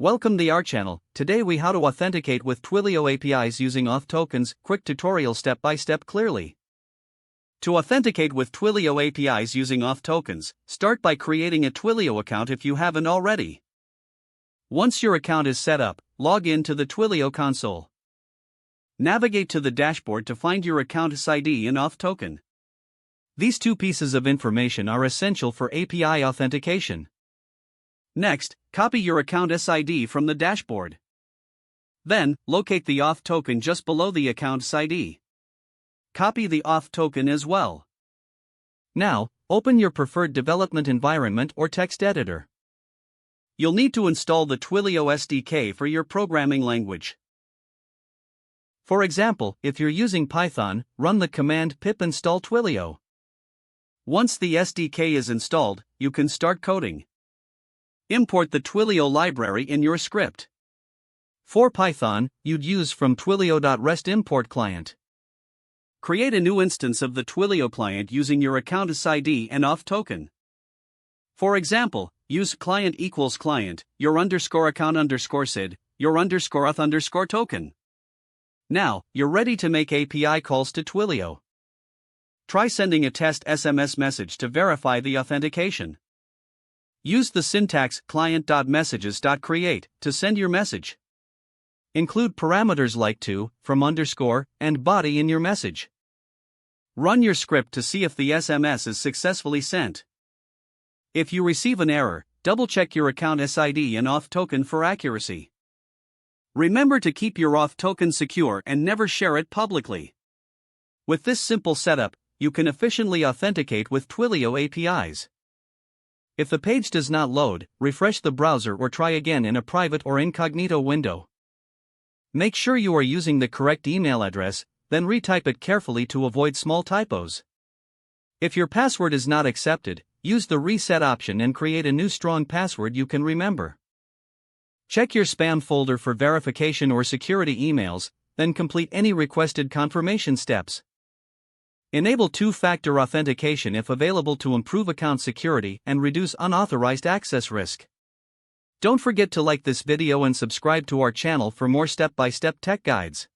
Welcome to our channel. Today we how to authenticate with Twilio APIs using Auth Tokens. Quick tutorial step by step clearly. To authenticate with Twilio APIs using Auth Tokens, start by creating a Twilio account if you haven't already. Once your account is set up, log in to the Twilio console. Navigate to the dashboard to find your account's ID and Auth token. These two pieces of information are essential for API authentication. Next, copy your account's ID from the dashboard. Then, locate the Auth token just below the account's ID. Copy the Auth token as well. Now, open your preferred development environment or text editor. You'll need to install the Twilio SDK for your programming language. For example, if you're using Python, run the command pip install Twilio. Once the SDK is installed, you can start coding. Import the Twilio library in your script. For Python, you'd use from twilio.rest import client. Create a new instance of the Twilio client using your account's ID and Auth token. For example, use client equals client, your underscore account underscore sid, your underscore auth underscore token. Now, you're ready to make API calls to Twilio. Try sending a test SMS message to verify the authentication. Use the syntax client.messages.create to send your message. Include parameters like to, from underscore, and body in your message. Run your script to see if the SMS is successfully sent. If you receive an error, double-check your account's ID and Auth token for accuracy. Remember to keep your Auth token secure and never share it publicly. With this simple setup, you can efficiently authenticate with Twilio APIs. If the page does not load, refresh the browser or try again in a private or incognito window. Make sure you are using the correct email address, then retype it carefully to avoid small typos. If your password is not accepted, use the reset option and create a new strong password you can remember. Check your spam folder for verification or security emails, then complete any requested confirmation steps. Enable two-factor authentication if available to improve account security and reduce unauthorized access risk. Don't forget to like this video and subscribe to our channel for more step-by-step tech guides.